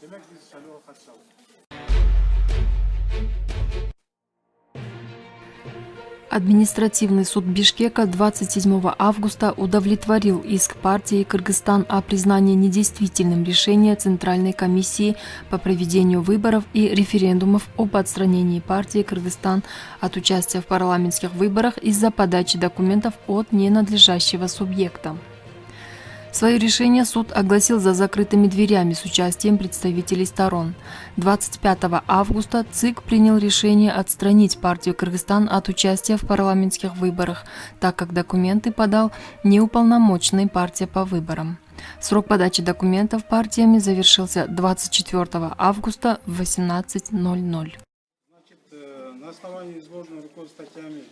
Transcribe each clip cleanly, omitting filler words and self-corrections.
Демек биз шайлоого катышабыз. Административный суд Бишкека 27 августа удовлетворил иск партии «Кыргызстан» о признании недействительным решения Центральной комиссии по проведению выборов и референдумов об отстранении партии «Кыргызстан» от участия в парламентских выборах из-за подачи документов от ненадлежащего субъекта. Свое решение суд огласил за закрытыми дверями с участием представителей сторон. 25 августа ЦИК принял решение отстранить партию «Кыргызстан» от участия в парламентских выборах, так как документы подал неуполномоченный партия по выборам. Срок подачи документов партиями завершился 24 августа в 18:00. На основании изложенного руководства статьями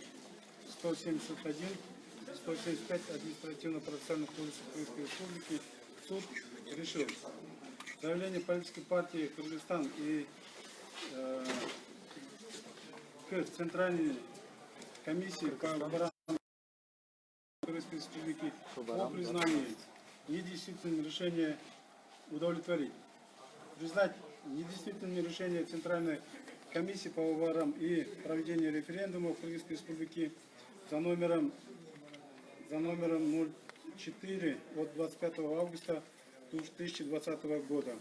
171, 175 административно-процессуальных кодексов Кыргызской Республики суд решил заявление политической партии «Кыргызстан» и к Центральной комиссии по выборам Кыргызской Республики о признании недействительным решения удовлетворить. Признать недействительным решение Центральной комиссии по выборам и проведению референдума в Кыргызской Республике за номером 04 от 25 августа 2020 года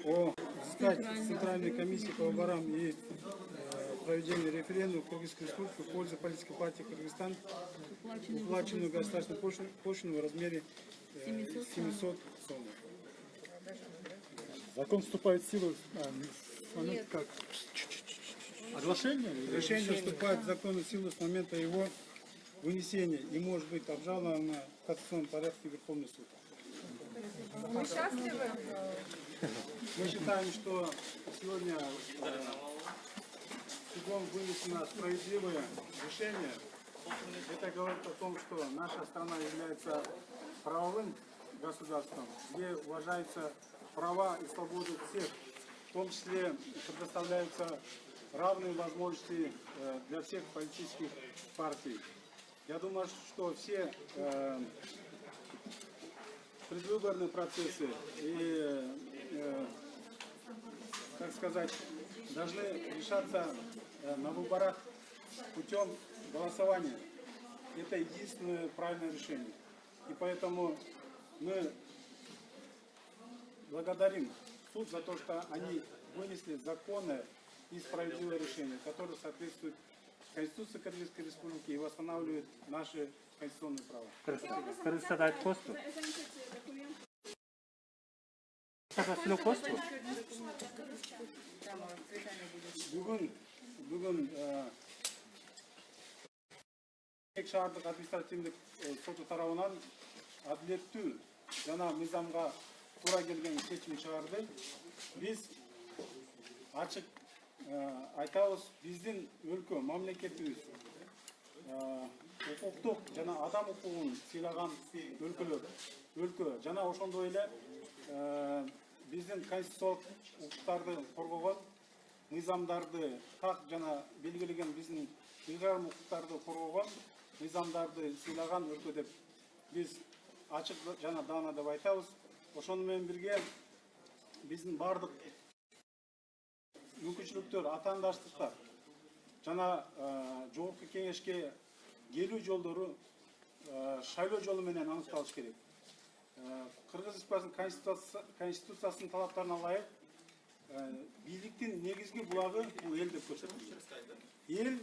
о взыскать Центральной комиссии по выборам и проведению референдума в Кыргызской Республике в пользу политической партии «Кыргызстан» уплаченную государственную пошлину в размере 700 сом. Закон вступает в силу с момента как оглашения? Решение вступает в законную силу с момента его вынесения и может быть обжаловано в кассационном порядке в Верховный суд. Вы счастливы? Мы считаем, что сегодня судом вынесено справедливое решение. Это говорит о том, что наша страна является правовым государством, где уважаются права и свободы всех, в том числе предоставляются равные возможности для всех политических партий. Я думаю, что все предвыборные процессы и, так сказать, должны решаться на выборах путем голосования. Это единственное правильное решение. И поэтому мы благодарим суд за то, что они вынесли законное и справедливое решение, которое соответствует Конституции Кыргызской Республики и восстанавливает наши конституционные права. Кыргызстанда айтпосту? Бүгін шаардык административдик соту тарабынан адилеттүү жана мыйзамга туура келген чечим чыгарды. Биз ачык айтабыз, биздин өлкө, мамлекетибиз укуктук жана адам укугун сыйлаган өлкө жана ошондой эле биздин конституциялык укуктарды коргогон, мыйзамдарды так жана белгилеген биздин ыйгарым укуктарды коргогон, мыйзамдарды сыйлаган өлкө деп биз ачык жана даана деп айтабыз. Ошону менен бирге биздин бардык мүмкүнчүлүктөр, атаандаштыктар жана жогорку кеңешке келүү жолдору шайлоо жолу менен аныкталыш керек. Кыргыз Республикасынын конституциясынын талаптарына ылайык бийликтин негизги булагы бул эл деп көрсөтүлгөн. Эл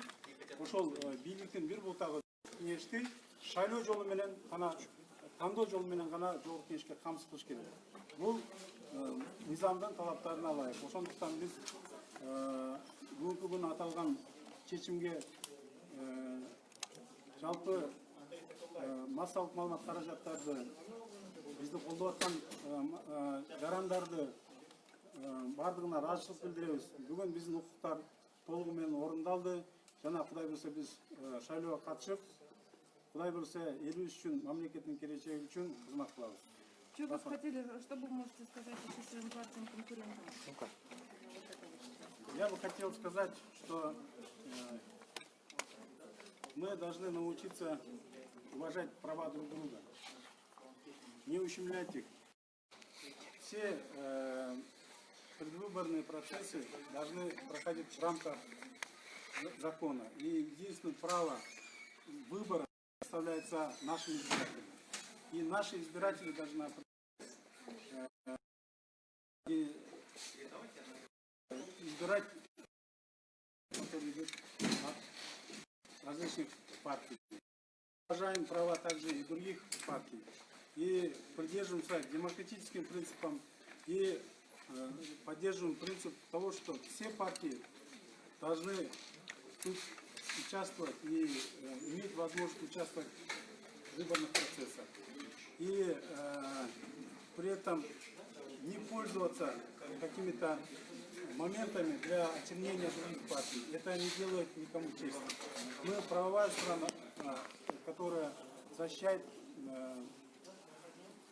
ошол бийликтин бир бултагы кеңешти шайлоо жолу менен гана, тандоо жолу менен гана жогорку кеңешке камсыз кылыш керек. Бул мыйзамдын талаптарына ылайык. Ошондуктан биз бүгүнкү күнү аталган чечимге жалпы массалык маалымат каражаттарды, бизди колдоп аткан жарандарды бардыгына ыраазычылык билдиребиз. Бүгүн биздин укуктар толугу менен орундалды жана Кудай буйрса биз шайлоого катышып, Кудай буйрса элибиз үчүн, мамлекеттин келечеги үчүн кызмат кылабыз. Что бы хотели, что вы можете сказать еще своим партиям конкурентам? Я бы хотел сказать, что мы должны научиться уважать права друг друга, не ущемлять их. Все выборные процессы должны проходить в рамках закона. И единственное право выбора представляется нашим избирателям. И наши избиратели должны избирать, который идет от различных партий. Уважаем права также и других партий. И придерживаемся демократическим принципам и поддерживаем принцип того, что все партии должны тут участвовать и иметь возможность участвовать в выборных процессах. И при этом не пользоваться какими-то моментами для очернения других партий. Это не делает никому чести. Мы правовая страна, которая защищает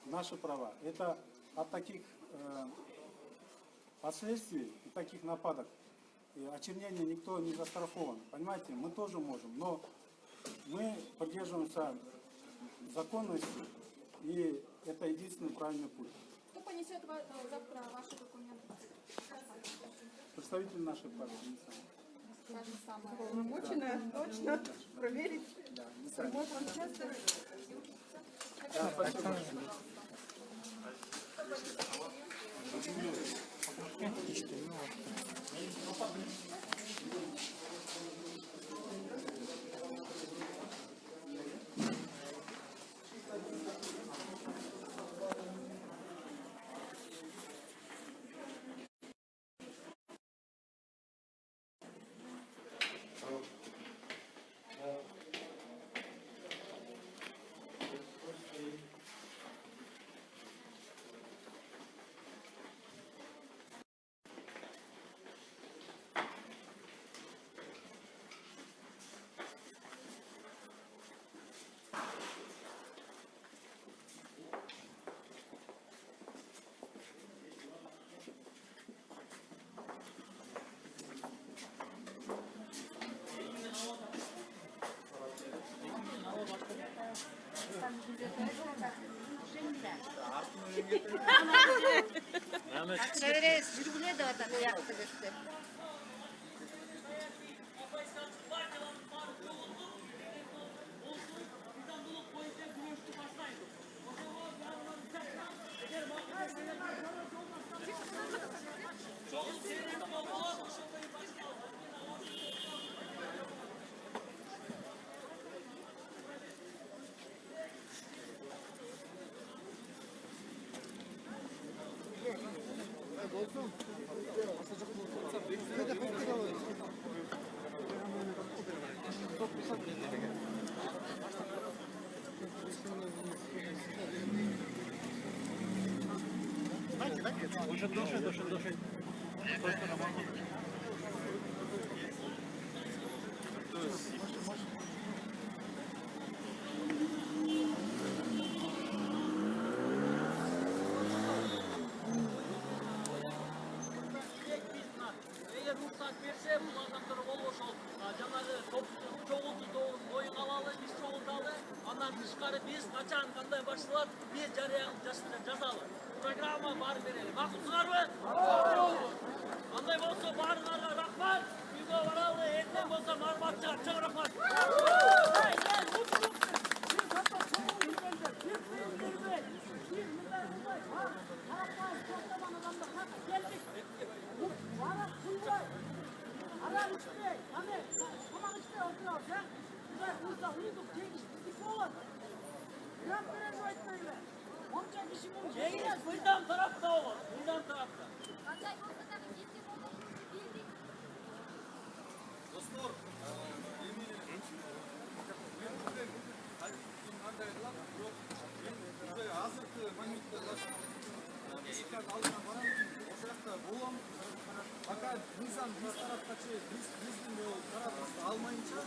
наши права. Это от таких последствий, от таких нападок, очернения никто не застрахован. Понимаете, мы тоже можем, но мы придерживаемся законности, и это единственный правильный путь. Кто понесет завтра ваши документы? Представитель нашей партии. Полномоченная, точно, проверить. Может, он часто... Да, спасибо. Çevresi sürgüne de adam yaptı işte. Эгер уруксат берсе, бул адамдар болбош ал жанагы чогултуу оюн алалы, биз чогулталы, андан тышкары биз качан кандай башталат, биз жарыя жазалы. Программа бар берели. Макулсуңарбы? Андай болсо баарыңарга рахмат. Үйгө баралы, эртең болсо маалымат чыгат. Чоң рахмат. Mıydan tarafta olur, mıydan tarafta. Dostlar, азыркы моментте шикар алдына барам, ошакта болом. Пока мыйзам биз тарапка чейин биздин тарабыбызды алмайынча,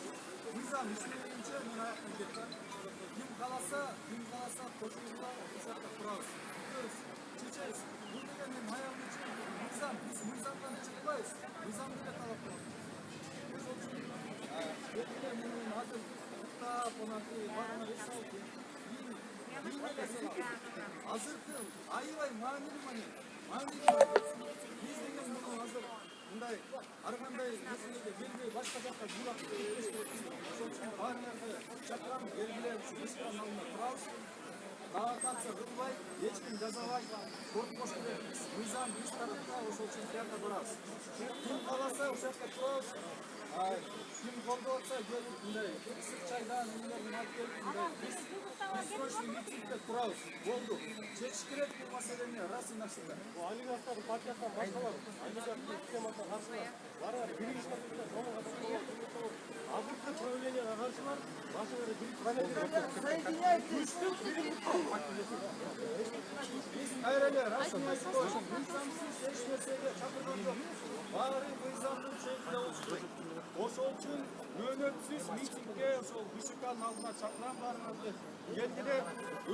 мыйзам иштебейинче мен аяктан кетем. Ким кааласа кошулула ошакта турабыз. Чечебиз. Бул деген мен аягым чейин мыйзам, биз мыйзамдан чыкпайбыз. Мыйзамды эле талап кылабыз. Ошол үчүн мен азыр уктап, онанты багана эсалып азыркы аябай маанилүү момент. Биз деген чакрам белгилеп эшиктин алдында турабыз. Провокация кылбай, эч ким жазабай, коркпош керекпиз. Мыйзам биз тарапта ошол үчүн тиякта барабыз. Ким кааласа ошол жакка турабыз. Ким колдоп атса келип мындай ысык чайдан эмелерин алып келип мындай биз срочный митингде турабыз. Болду. Чечиш керек бул маселени раз и навсегда. Олигархтардың партиясынан башкалар, олигархтың системасына каршылар, барар билик иштеп соның катары азыркы правленияга каршылар, башкалар билик Биз кайра расмий айтып коебуз. Мыйзамсыз эч нерсеге чакырган жок. Баары мыйзамдын чегинде болушу керек. Ошол үчүн мөөнөтсүз митингге ошол БШКнын алдына чакырам баарыңарды келгиле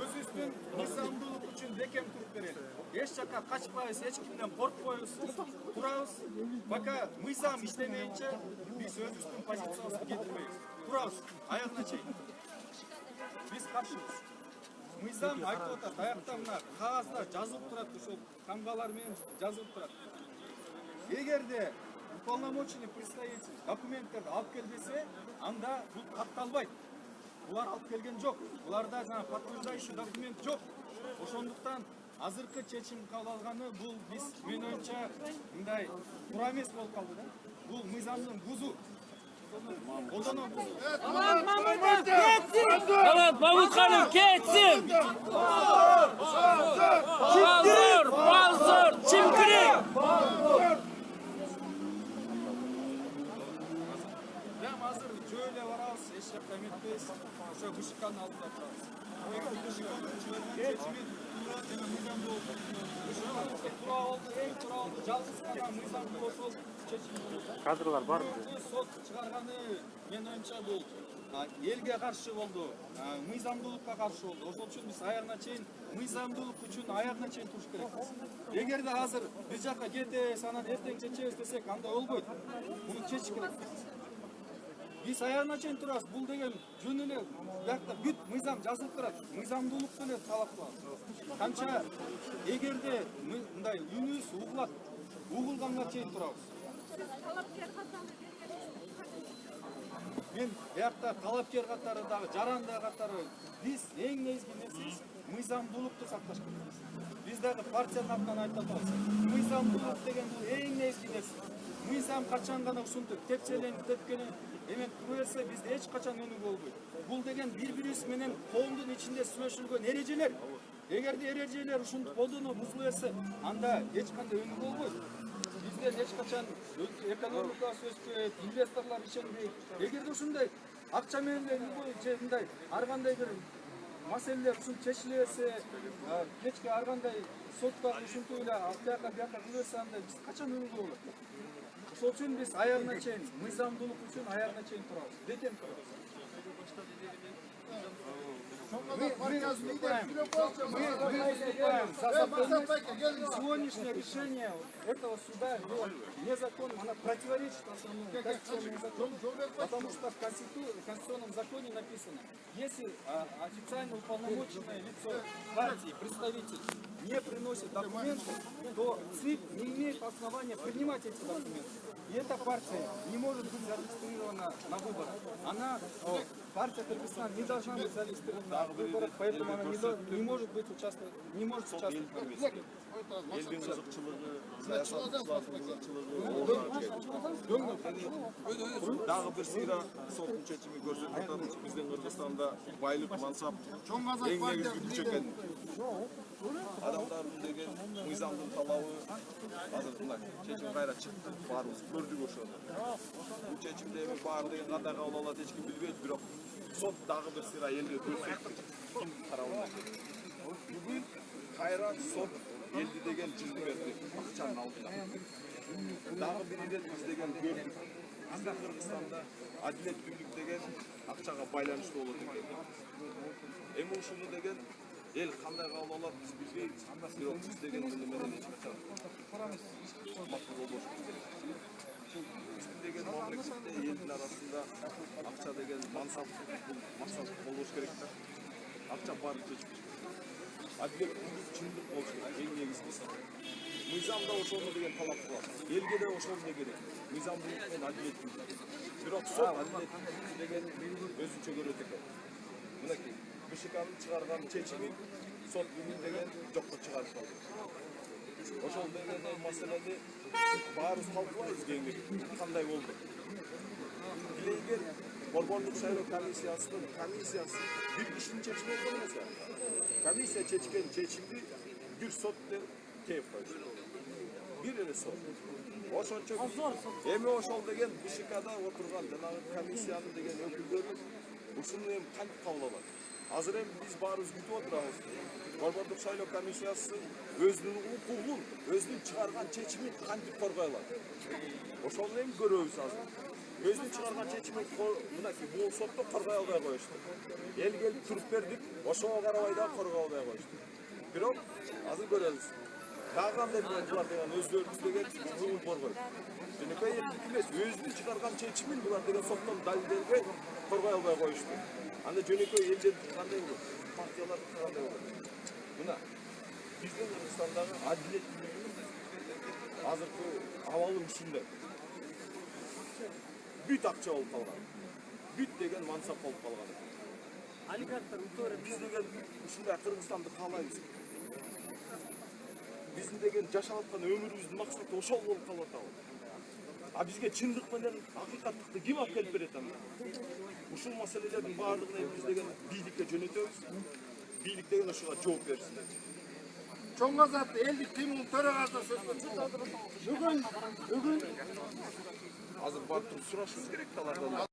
өзүбүздүн мыйзамдуулук үчүн бекем туруп берели. Эч жакка качпайбыз, эч кимден коркпойбуз, турабыз. Пока мыйзам иштемейинче биз өзүбүздүн позициябызды кетирбейбиз. Турабыз аягына чейин. Биз каршыбыз. Мыйзам айтып атат, аякта мына кагазда жазылып турат, ошол тамгалар менен жазылып турат. Эгерде уполномоченный представитель документтерди алып кел десе, анда бул катталбайт. Булар алып келген жок. Буларда жана подтверждающий документ жок. Ошондуктан азыркы чечим кабыл алганы бул биз менин оюмча мындай туура эмес болуп калды да. Бул мыйзамдын бузуу. Колдонуу бузуу. Талант Мамытханов кетсин! Балзор! Чимкирик! Прямо азыр жөө эле барабыз, эч жакка эметпейбиз. Ошо БШКнын алдында турабыз. БШКнын чечими туура жана мыйзамдуу болду. БШКнын туура болду, эң туура болду. Жалгыз гана мыйзамдуу ошол чечим болду. кадрлар бар. Сот чыгарганы менин оюмча бул элге каршы болду, мыйзамдуулукка каршы болду. Ошол үчүн биз аягына чейин мыйзамдуулук үчүн аягына чейин туруш керекпиз. Эгерде азыр бир жакка кетебиз, анан эртең чечебиз десек, андай болбойт. Муну чечиш керек. Биз аягына чейин турабыз. Бул деген жөн эле биякта бүт мыйзам жазылып турат. Мыйзамдуулукту эле талап кылабыз. Канча эгерде мындай үнүбүз угулат, угулганга чейин турабыз. Мен биякта талапкер катары дагы, жаранды катары биз эң негизги нерсебиз мыйзамдуулукту сакташ керекпиз. Биз дагы партиянын атынан айтып атабыз. Мыйзамдуулук деген бул эң негизги нерсе. Мыйзам качан гана ушинтип тепселенип, тепкенип эметип тура берсе, бизде эч качан өнүгүү болбойт. Бул деген бири-бирибиз менен коомдун ичинде сүйлөшүлгөн эрежелер. Эгерде эрежелер ушинтип колдонуп бузула берсе, анда эч кандай өнүгүү болбойт. Бизден эч качан экономикабыз өспөйт, инвесторлор ишенбейт. Эгерде ушундай акча менен эле любой же мындай ар кандай бир маселелер ушинтип чечиле берсе, кечке ар кандай сотко ушинтип эле бияка кыла берсе, анда биз качан өнүгүү болот? Ошол үчүн биз аягына чейин мыйзамдуулук үчүн аягына чейин турабыз. Бекем турабыз. Сегодняшнее решение этого суда незаконно, оно противоречит основному конституционному закону, потому что в конституционном законе написано, если официально уполномоченное лицо партии, представитель, не приносит документы, то ЦИК не имеет основания принимать эти документы. И эта партия не может быть зарегистрирована на выборах. Партия Кыргызстан не должна быть зарегистрирована на выборах, поэтому она не может участвовать в выборах. Элдин кызыкчылыгы, саясаттуулардын кызыкчылыгы дагы бир сыйра соттун чечими көрсөтүп атат. Биздин Кыргызстанда байлык, мансап эң негизги күч экен. Адамдардын деген мыйзамдын талабы азыр мындай чечим кайра чыкты, баарыбыз көрдүк ошону. Бул чечимде эми баары деген кандай кабыл алат эч ким билбейт, бирок сот дагы бир сыйра элге көрсөттү. Ким тарабынан бүгүн кайра сот элди деген жылды берди акчанын алдына. Дагы бир ирет биз деген көрдүк. Биздин Кыргызстанда адилеттүүлүк деген акчага байланыштуу болот экен. Эми ушуну деген эл кандай кабыл алат биз билбейбиз. Бирок биз деген муну менен эч качан макул болбош керек. Биздин деген мамлекетте элдин арасында акча деген мансап болбош керек да. Акча баарын чечпеш керек. Адилеттүүлүк, чындык болуш керек. Эң негизгиси. мыйзам да ошону деген талап кылат. Элге да ошол эле керек. Мыйзамдуулук менен адилеттүүлүк. Бирок сот адилеттүүлүк деген өзүнчө көрөт экен. Мынакей БШКнын чыгарган чечими сот бүгүн деген жокко чыгарышат. Ошол деген маселени баарыбыз талкуулайбыз кеңири. Кандай болду? Эгер Борборлук шайлоо комиссиясынын бир кишинин чечими болгон эмес. Комиссия чечкен чечимди бир сот деп тээп коюшту. Бир эле сот. Ошончо эми ошол деген БШКда отурган жанагы комиссиянын деген өкүлдөрү ушуну эми кантип кабыл алат? Азыр эми биз баарыбыз күтүп отурабыз. Борборлук шайлоо комиссиясы өзүнүн укугун, өзүнүн чыгарган чечимин кантип коргой алат? Ошону эми көрөбүз азыр. Өзүнүн чыгарган чечимин мынакей бул сотто коргой албай коюшту. Эл келип туруп бердик, ошого карабай да коргой албай коюшту. Бирок азыр көрөбүз. Дагы кандай булар деген өздөрүбүз деген укугун коргойт. Жөнөкөй элдик эмес, өзүнүн чыгарган чечимин булар деген соттон далилделбей коргой албай коюшту. Анда жөнөкөй элдер кандай болот? Партиялар кандай болот? Мына биздин Кыргызстандагы адилеттүүлүгүнүн азыркы абалы ушундай. Бүт акча болуп калган. Бүт деген мансап болуп калган. Олигархтар утура Биз деген ушундай Кыргызстанды каалайбыз. Биздин деген жашап аткан өмүрүбүздүн максаты ошол болуп калып атабы. А бизге чындык менен акыйкаттыкты ким алып келип берет анда? Ушул маселелердин баардыгын эми биз деген бийликке жөнөтөбүз. Бийлик деген ошого жооп берсин. Чоң азат элдик кыймыл төрагасы сөз бүгүн Азыр барып сурашыбыз керек талардан.